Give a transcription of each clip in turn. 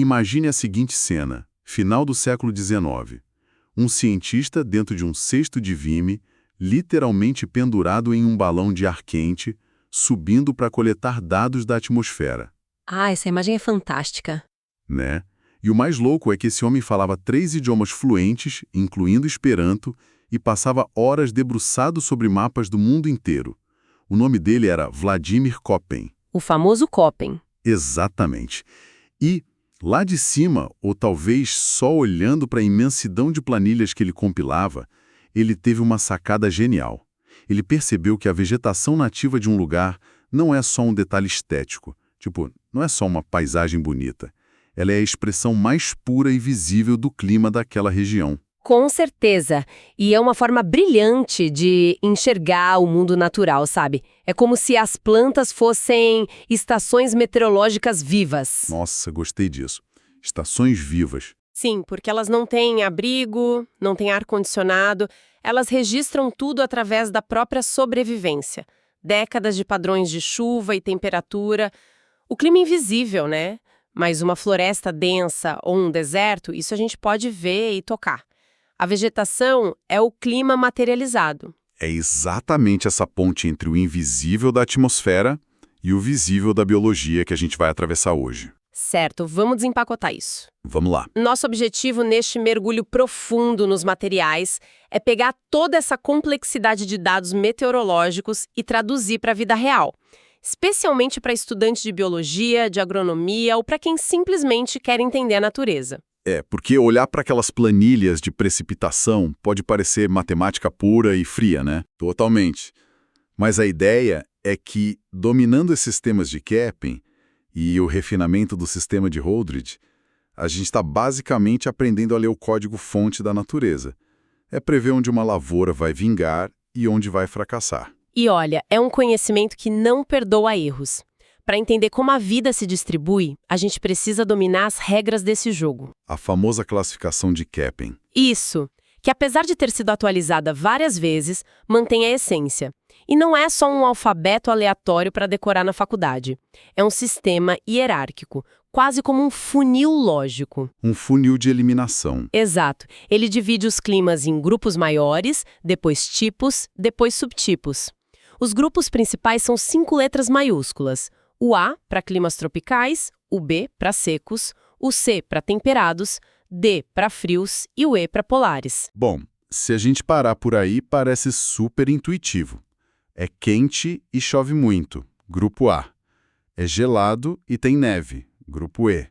Imagine a seguinte cena, final do século XIX. Um cientista dentro de um cesto de vime, literalmente pendurado em um balão de ar quente, subindo para coletar dados da atmosfera. Ah, essa imagem é fantástica. Né? E o mais louco é que esse homem falava 3 idiomas fluentes, incluindo Esperanto, e passava horas debruçado sobre mapas do mundo inteiro. O nome dele era Vladimir Köppen. O famoso Köppen. Exatamente. E, lá de cima, ou talvez só olhando para a imensidão de planilhas que ele compilava, ele teve uma sacada genial. Ele percebeu que a vegetação nativa de um lugar não é só um detalhe estético, não é só uma paisagem bonita. Ela é a expressão mais pura e visível do clima daquela região. Com certeza. E é uma forma brilhante de enxergar o mundo natural, sabe? É como se as plantas fossem estações meteorológicas vivas. Nossa, gostei disso. Estações vivas. Sim, porque elas não têm abrigo, não têm ar-condicionado, elas registram tudo através da própria sobrevivência. Décadas de padrões de chuva e temperatura. O clima invisível, né? Mas uma floresta densa ou um deserto, isso a gente pode ver e tocar. A vegetação é o clima materializado. É exatamente essa ponte entre o invisível da atmosfera e o visível da biologia que a gente vai atravessar hoje. Certo, vamos desempacotar isso. Vamos lá. Nosso objetivo neste mergulho profundo nos materiais é pegar toda essa complexidade de dados meteorológicos e traduzir para a vida real, especialmente para estudantes de biologia, de agronomia ou para quem simplesmente quer entender a natureza. Porque olhar para aquelas planilhas de precipitação pode parecer matemática pura e fria, né? Totalmente. Mas a ideia é que, dominando esses temas de Köppen e o refinamento do sistema de Holdridge, a gente está basicamente aprendendo a ler o código-fonte da natureza. É prever onde uma lavoura vai vingar e onde vai fracassar. E olha, é um conhecimento que não perdoa erros. Para entender como a vida se distribui, a gente precisa dominar as regras desse jogo. A famosa classificação de Köppen. Isso, que apesar de ter sido atualizada várias vezes, mantém a essência. E não é só um alfabeto aleatório para decorar na faculdade. É um sistema hierárquico, quase como um funil lógico. Um funil de eliminação. Exato. Ele divide os climas em grupos maiores, depois tipos, depois subtipos. Os grupos principais são 5 letras maiúsculas. O A para climas tropicais, o B para secos, o C para temperados, D para frios e o E para polares. Bom, se a gente parar por aí, parece super intuitivo. É quente e chove muito, grupo A. É gelado e tem neve, grupo E.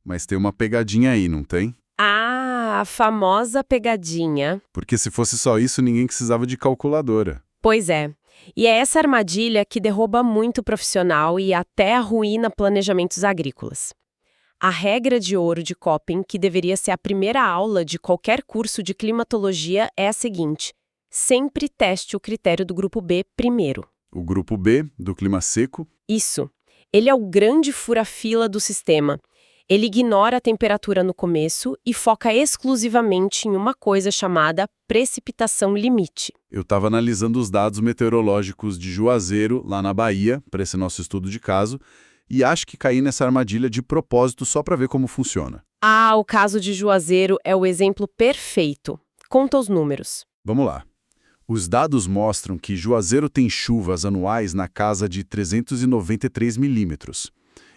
Mas tem uma pegadinha aí, não tem? Ah, a famosa pegadinha. Porque se fosse só isso, ninguém precisava de calculadora. Pois é. E é essa armadilha que derruba muito profissional e até arruína planejamentos agrícolas. A regra de ouro de Köppen, que deveria ser a primeira aula de qualquer curso de climatologia, é a seguinte: sempre teste o critério do grupo B primeiro. O grupo B, do clima seco? Isso. Ele é o grande fura-fila do sistema. Ele ignora a temperatura no começo e foca exclusivamente em uma coisa chamada precipitação limite. Eu estava analisando os dados meteorológicos de Juazeiro, lá na Bahia, para esse nosso estudo de caso, e acho que caí nessa armadilha de propósito só para ver como funciona. Ah, o caso de Juazeiro é o exemplo perfeito. Conta os números. Vamos lá. Os dados mostram que Juazeiro tem chuvas anuais na casa de 393 milímetros.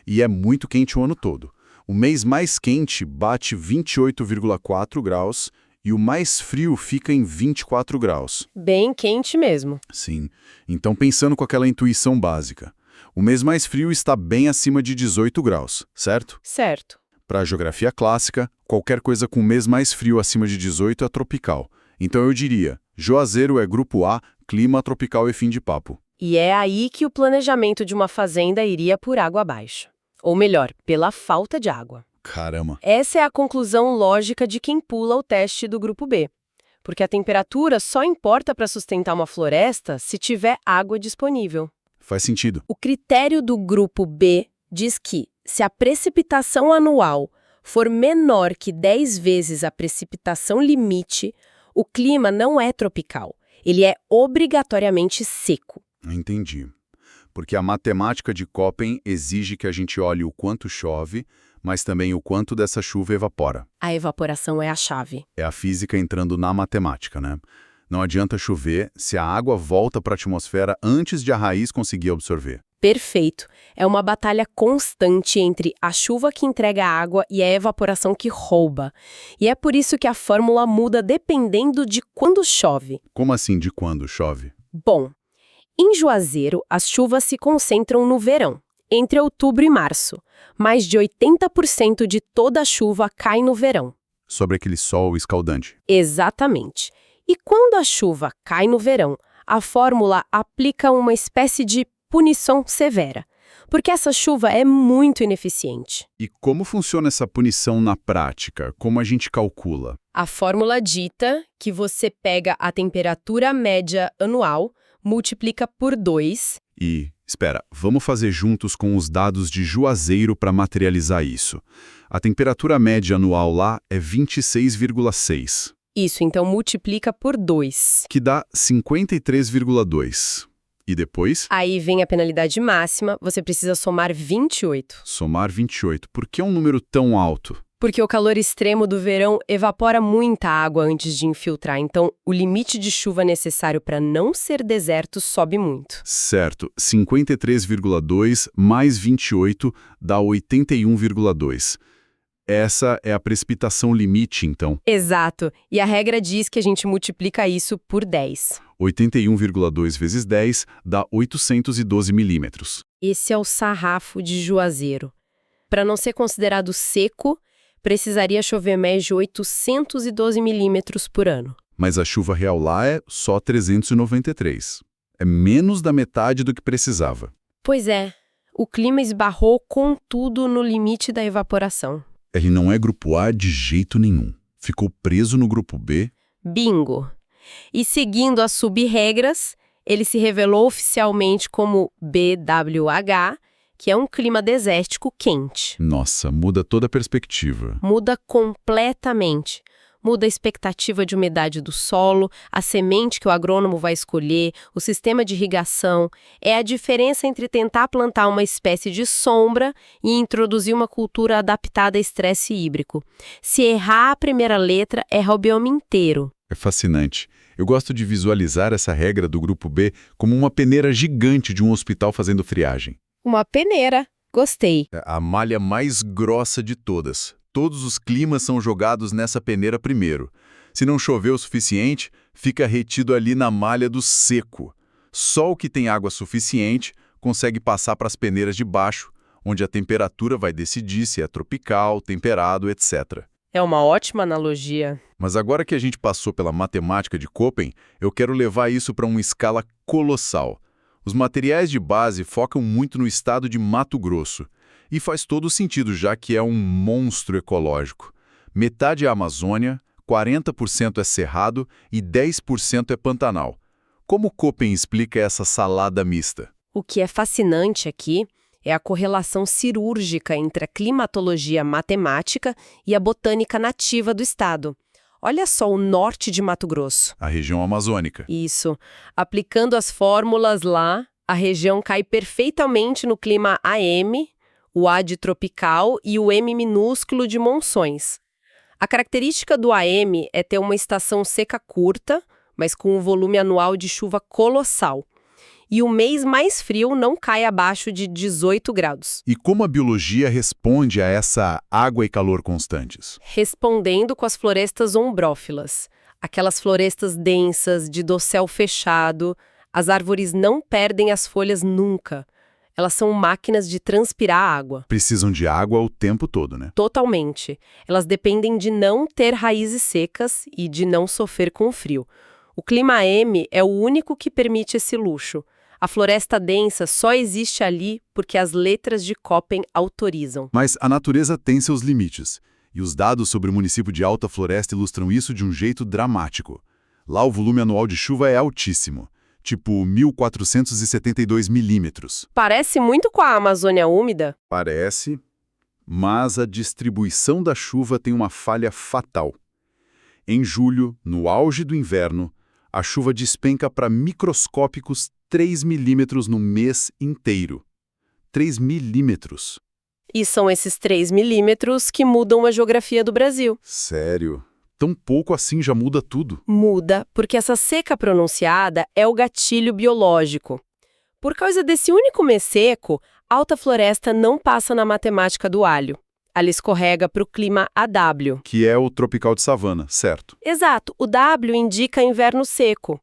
E é muito quente o ano todo. O mês mais quente bate 28,4 graus e o mais frio fica em 24 graus. Bem quente mesmo. Sim. Então, pensando com aquela intuição básica, o mês mais frio está bem acima de 18 graus, certo? Certo. Para a geografia clássica, qualquer coisa com mês mais frio acima de 18 é tropical. Então eu diria, Juazeiro é grupo A, clima tropical e fim de papo. E é aí que o planejamento de uma fazenda iria por água abaixo. Ou melhor, pela falta de água. Caramba! Essa é a conclusão lógica de quem pula o teste do grupo B. Porque a temperatura só importa para sustentar uma floresta se tiver água disponível. Faz sentido. O critério do grupo B diz que, se a precipitação anual for menor que 10 vezes a precipitação limite, o clima não é tropical. Ele é obrigatoriamente seco. Entendi. Porque a matemática de Köppen exige que a gente olhe o quanto chove, mas também o quanto dessa chuva evapora. A evaporação é a chave. É a física entrando na matemática, né? Não adianta chover se a água volta para a atmosfera antes de a raiz conseguir absorver. Perfeito. É uma batalha constante entre a chuva que entrega a água e a evaporação que rouba. E é por isso que a fórmula muda dependendo de quando chove. Como assim de quando chove? Bom, em Juazeiro, as chuvas se concentram no verão, entre outubro e março. Mais de 80% de toda a chuva cai no verão. Sobre aquele sol escaldante. Exatamente. E quando a chuva cai no verão, a fórmula aplica uma espécie de punição severa, porque essa chuva é muito ineficiente. E como funciona essa punição na prática? Como a gente calcula? A fórmula dita que você pega a temperatura média anual, multiplica por 2. E, espera, vamos fazer juntos com os dados de Juazeiro para materializar isso. A temperatura média anual lá é 26,6. Isso, então multiplica por 2. Que dá 53,2. E depois? Aí vem a penalidade máxima, você precisa somar 28. Somar 28. Por que um número tão alto? Porque o calor extremo do verão evapora muita água antes de infiltrar, então o limite de chuva necessário para não ser deserto sobe muito. Certo, 53,2 mais 28 dá 81,2. Essa é a precipitação limite, então. Exato, e a regra diz que a gente multiplica isso por 10. 81,2 vezes 10 dá 812 milímetros. Esse é o sarrafo de Juazeiro. Para não ser considerado seco, precisaria chover mais de 812 milímetros por ano. Mas a chuva real lá é só 393. É menos da metade do que precisava. Pois é, o clima esbarrou com tudo no limite da evaporação. Ele não é grupo A de jeito nenhum. Ficou preso no grupo B. Bingo! E seguindo as sub-regras, ele se revelou oficialmente como BWH, que é um clima desértico quente. Nossa, muda toda a perspectiva. Muda completamente. Muda a expectativa de umidade do solo, a semente que o agrônomo vai escolher, o sistema de irrigação. É a diferença entre tentar plantar uma espécie de sombra e introduzir uma cultura adaptada a estresse hídrico. Se errar a primeira letra, erra o bioma inteiro. É fascinante. Eu gosto de visualizar essa regra do grupo B como uma peneira gigante de um hospital fazendo friagem. Uma peneira. Gostei. É a malha mais grossa de todas. Todos os climas são jogados nessa peneira primeiro. Se não chover o suficiente, fica retido ali na malha do seco. Só o que tem água suficiente consegue passar para as peneiras de baixo, onde a temperatura vai decidir se é tropical, temperado, etc. É uma ótima analogia. Mas agora que a gente passou pela matemática de Köppen, eu quero levar isso para uma escala colossal. Os materiais de base focam muito no estado de Mato Grosso. E faz todo sentido, já que é um monstro ecológico. Metade é Amazônia, 40% é Cerrado e 10% é Pantanal. Como Köppen explica essa salada mista? O que é fascinante aqui é a correlação cirúrgica entre a climatologia matemática e a botânica nativa do estado. Olha só o norte de Mato Grosso. A região amazônica. Isso. Aplicando as fórmulas lá, a região cai perfeitamente no clima AM, o A de tropical e o M minúsculo de monções. A característica do AM é ter uma estação seca curta, mas com um volume anual de chuva colossal. E o mês mais frio não cai abaixo de 18 graus. E como a biologia responde a essa água e calor constantes? Respondendo com as florestas ombrófilas. Aquelas florestas densas, de dossel fechado. As árvores não perdem as folhas nunca. Elas são máquinas de transpirar água. Precisam de água o tempo todo, né? Totalmente. Elas dependem de não ter raízes secas e de não sofrer com frio. O clima AM é o único que permite esse luxo. A floresta densa só existe ali porque as letras de Köppen autorizam. Mas a natureza tem seus limites. E os dados sobre o município de Alta Floresta ilustram isso de um jeito dramático. Lá o volume anual de chuva é altíssimo. Tipo 1.472 milímetros. Parece muito com a Amazônia úmida. Parece, mas a distribuição da chuva tem uma falha fatal. Em julho, no auge do inverno, a chuva despenca para microscópicos 3 milímetros no mês inteiro. 3 milímetros. E são esses 3 milímetros que mudam a geografia do Brasil. Sério? Tão pouco assim já muda tudo? Muda porque essa seca pronunciada é o gatilho biológico. Por causa desse único mês seco, alta floresta não passa na matemática do alho. Ela escorrega para o clima AW. Que é o tropical de savana, certo? Exato, o W indica inverno seco.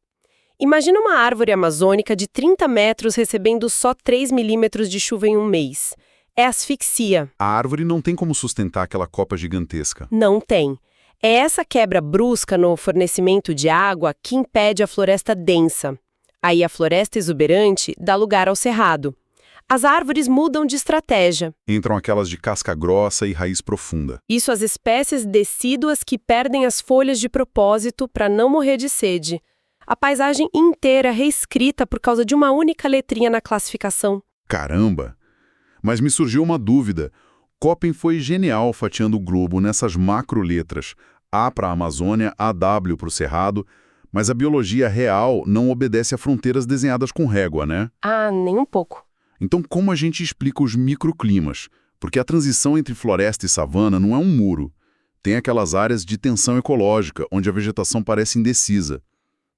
Imagina uma árvore amazônica de 30 metros recebendo só 3 milímetros de chuva em um mês. É asfixia. A árvore não tem como sustentar aquela copa gigantesca. Não tem. É essa quebra brusca no fornecimento de água que impede a floresta densa. Aí a floresta exuberante dá lugar ao cerrado. As árvores mudam de estratégia. Entram aquelas de casca grossa e raiz profunda. Isso as espécies decíduas que perdem as folhas de propósito para não morrer de sede. A paisagem inteira reescrita por causa de uma única letrinha na classificação. Caramba! Mas me surgiu uma dúvida. Köppen foi genial fatiando o globo nessas macroletras. A para a Amazônia, AW para o Cerrado. Mas a biologia real não obedece a fronteiras desenhadas com régua, né? Ah, nem um pouco. Então como a gente explica os microclimas? Porque a transição entre floresta e savana não é um muro. Tem aquelas áreas de tensão ecológica, onde a vegetação parece indecisa.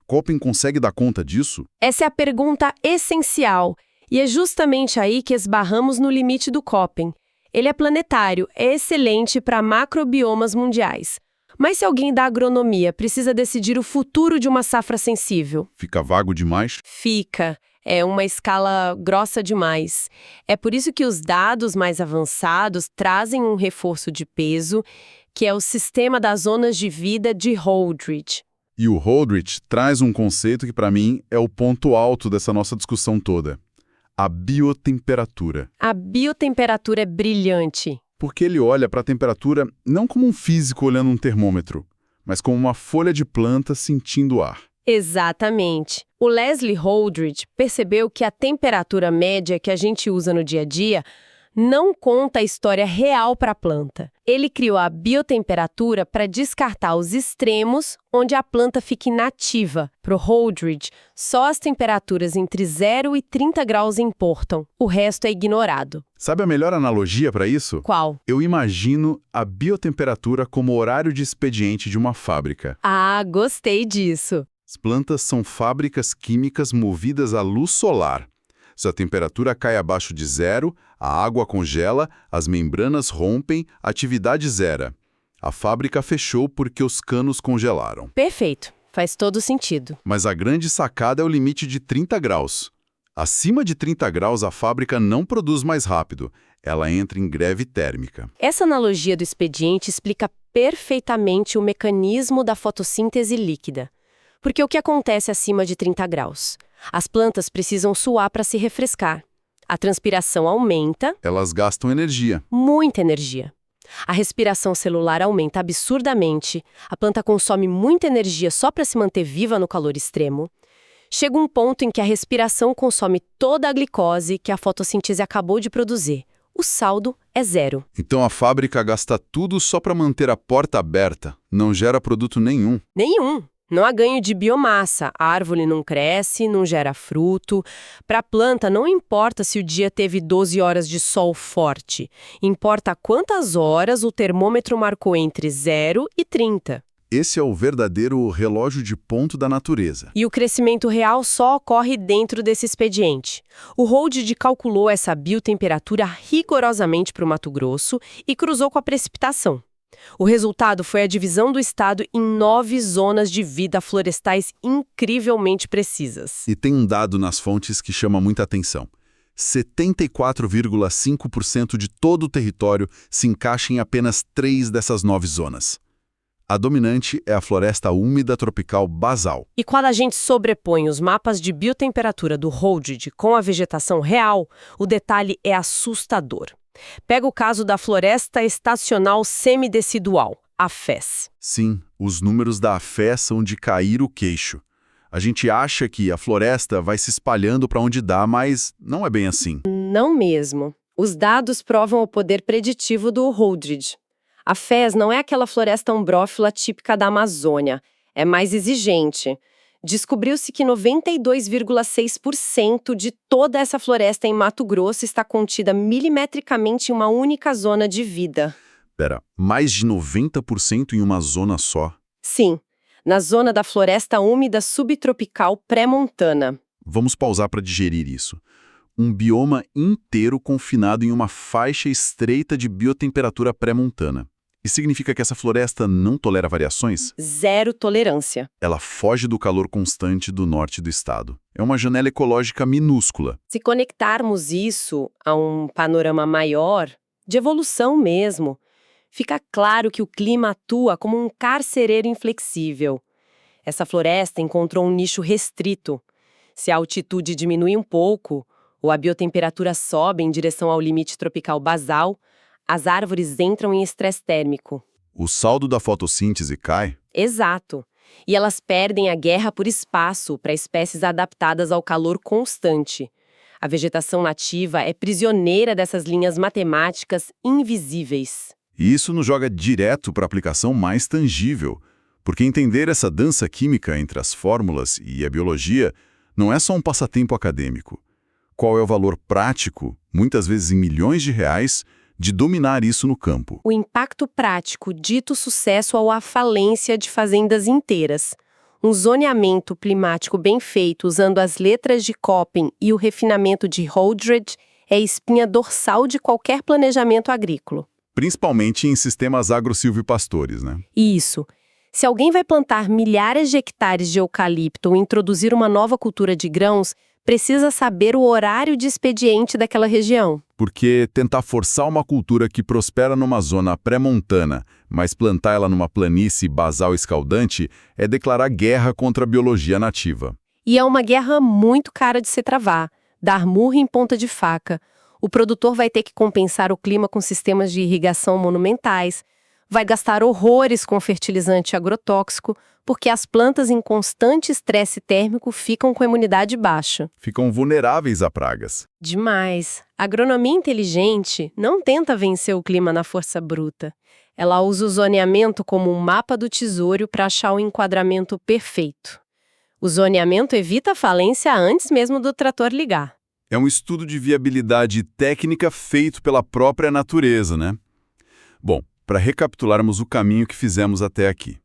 Köppen consegue dar conta disso? Essa é a pergunta essencial. E é justamente aí que esbarramos no limite do Köppen. Ele é planetário, é excelente para macrobiomas mundiais. Mas se alguém da agronomia precisa decidir o futuro de uma safra sensível? Fica vago demais? Fica. É uma escala grossa demais. É por isso que os dados mais avançados trazem um reforço de peso, que é o sistema das zonas de vida de Holdridge. E o Holdridge traz um conceito que, para mim, é o ponto alto dessa nossa discussão toda. A biotemperatura. A biotemperatura é brilhante. Porque ele olha para a temperatura não como um físico olhando um termômetro, mas como uma folha de planta sentindo o ar. Exatamente. O Leslie Holdridge percebeu que a temperatura média que a gente usa no dia a dia não conta a história real para a planta. Ele criou a biotemperatura para descartar os extremos onde a planta fica inativa. Para o Holdridge, só as temperaturas entre 0 e 30 graus importam. O resto é ignorado. Sabe a melhor analogia para isso? Qual? Eu imagino a biotemperatura como o horário de expediente de uma fábrica. Ah, gostei disso. As plantas são fábricas químicas movidas à luz solar. Se a temperatura cai abaixo de 0, a água congela, as membranas rompem, a atividade zera. A fábrica fechou porque os canos congelaram. Perfeito. Faz todo sentido. Mas a grande sacada é o limite de 30 graus. Acima de 30 graus, a fábrica não produz mais rápido. Ela entra em greve térmica. Essa analogia do expediente explica perfeitamente o mecanismo da fotossíntese líquida. Porque o que acontece acima de 30 graus? As plantas precisam suar para se refrescar. A transpiração aumenta. Elas gastam energia. Muita energia. A respiração celular aumenta absurdamente. A planta consome muita energia só para se manter viva no calor extremo. Chega um ponto em que a respiração consome toda a glicose que a fotossíntese acabou de produzir. O saldo é 0. Então a fábrica gasta tudo só para manter a porta aberta. Não gera produto nenhum. Nenhum. Não há ganho de biomassa, a árvore não cresce, não gera fruto. Para a planta, não importa se o dia teve 12 horas de sol forte. Importa quantas horas o termômetro marcou entre 0 e 30. Esse é o verdadeiro relógio de ponto da natureza. E o crescimento real só ocorre dentro desse expediente. O Holdridge calculou essa biotemperatura rigorosamente para o Mato Grosso e cruzou com a precipitação. O resultado foi a divisão do estado em 9 zonas de vida florestais incrivelmente precisas. E tem um dado nas fontes que chama muita atenção. 74,5% de todo o território se encaixa em apenas 3 dessas 9 zonas. A dominante é a floresta úmida tropical basal. E quando a gente sobrepõe os mapas de biotemperatura do Holdridge com a vegetação real, o detalhe é assustador. Pega o caso da floresta estacional semidecidual, a FES. Sim, os números da AFE são de cair o queixo. A gente acha que a floresta vai se espalhando para onde dá, mas não é bem assim. Não mesmo. Os dados provam o poder preditivo do Holdridge. A FES não é aquela floresta umbrófila típica da Amazônia. É mais exigente. Descobriu-se que 92,6% de toda essa floresta em Mato Grosso está contida milimetricamente em uma única zona de vida. Pera, mais de 90% em uma zona só? Sim, na zona da floresta úmida subtropical pré-montana. Vamos pausar para digerir isso. Um bioma inteiro confinado em uma faixa estreita de biotemperatura pré-montana. Isso significa que essa floresta não tolera variações? Zero tolerância. Ela foge do calor constante do norte do estado. É uma janela ecológica minúscula. Se conectarmos isso a um panorama maior, de evolução mesmo, fica claro que o clima atua como um carcereiro inflexível. Essa floresta encontrou um nicho restrito. Se a altitude diminui um pouco, ou a biotemperatura sobe em direção ao limite tropical basal, as árvores entram em estresse térmico. O saldo da fotossíntese cai? Exato. E elas perdem a guerra por espaço para espécies adaptadas ao calor constante. A vegetação nativa é prisioneira dessas linhas matemáticas invisíveis. E isso nos joga direto para a aplicação mais tangível, porque entender essa dança química entre as fórmulas e a biologia não é só um passatempo acadêmico. Qual é o valor prático, muitas vezes em milhões de reais, de dominar isso no campo? O impacto prático dito sucesso à falência de fazendas inteiras. Um zoneamento climático bem feito usando as letras de Köppen e o refinamento de Holdridge é a espinha dorsal de qualquer planejamento agrícola. Principalmente em sistemas agro-silvipastores, né? Isso. Se alguém vai plantar milhares de hectares de eucalipto ou introduzir uma nova cultura de grãos, precisa saber o horário de expediente daquela região. Porque tentar forçar uma cultura que prospera numa zona pré-montana, mas plantar ela numa planície basal escaldante, é declarar guerra contra a biologia nativa. E é uma guerra muito cara de se travar, dar murro em ponta de faca. O produtor vai ter que compensar o clima com sistemas de irrigação monumentais, vai gastar horrores com fertilizante agrotóxico, porque as plantas em constante estresse térmico ficam com a imunidade baixa. Ficam vulneráveis a pragas. Demais. A agronomia inteligente não tenta vencer o clima na força bruta. Ela usa o zoneamento como um mapa do tesouro para achar o enquadramento perfeito. O zoneamento evita a falência antes mesmo do trator ligar. É um estudo de viabilidade técnica feito pela própria natureza, né? Bom, para recapitularmos o caminho que fizemos até aqui.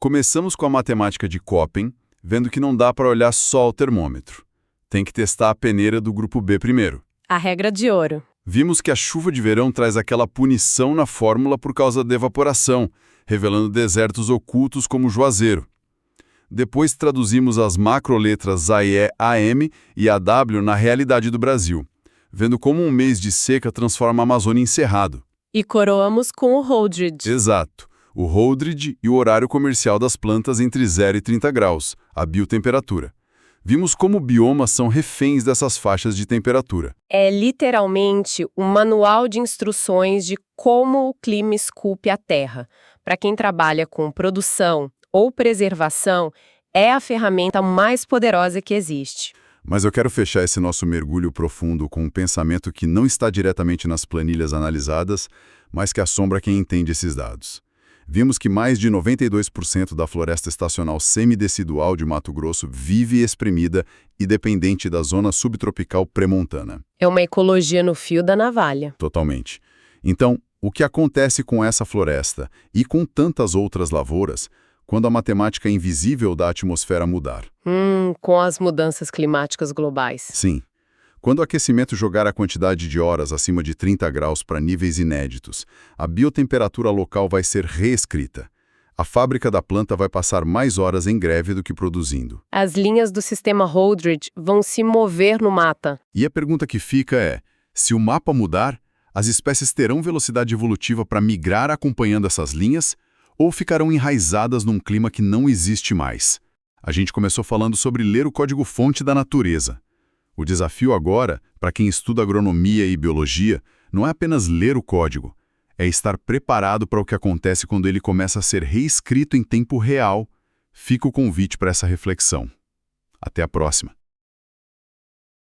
Começamos com a matemática de Köppen, vendo que não dá para olhar só o termômetro. Tem que testar a peneira do grupo B primeiro. A regra de ouro. Vimos que a chuva de verão traz aquela punição na fórmula por causa da evaporação, revelando desertos ocultos como Juazeiro. Depois traduzimos as macroletras AE, AM e AW na realidade do Brasil, vendo como um mês de seca transforma a Amazônia em cerrado. E coroamos com o Holdridge. Exato. O Holdridge e o horário comercial das plantas entre 0 e 30 graus, a biotemperatura. Vimos como biomas são reféns dessas faixas de temperatura. É literalmente um manual de instruções de como o clima esculpe a Terra. Para quem trabalha com produção ou preservação, é a ferramenta mais poderosa que existe. Mas eu quero fechar esse nosso mergulho profundo com um pensamento que não está diretamente nas planilhas analisadas, mas que assombra quem entende esses dados. Vimos que mais de 92% da floresta estacional semidecidual de Mato Grosso vive espremida e dependente da zona subtropical pré-montana. É uma ecologia no fio da navalha. Totalmente. Então, o que acontece com essa floresta e com tantas outras lavouras quando a matemática invisível da atmosfera mudar? Com as mudanças climáticas globais. Sim. Quando o aquecimento jogar a quantidade de horas acima de 30 graus para níveis inéditos, a biotemperatura local vai ser reescrita. A fábrica da planta vai passar mais horas em greve do que produzindo. As linhas do sistema Holdridge vão se mover no mapa. E a pergunta que fica é, se o mapa mudar, as espécies terão velocidade evolutiva para migrar acompanhando essas linhas ou ficarão enraizadas num clima que não existe mais? A gente começou falando sobre ler o código-fonte da natureza. O desafio agora, para quem estuda agronomia e biologia, não é apenas ler o código, é estar preparado para o que acontece quando ele começa a ser reescrito em tempo real. Fica o convite para essa reflexão. Até a próxima.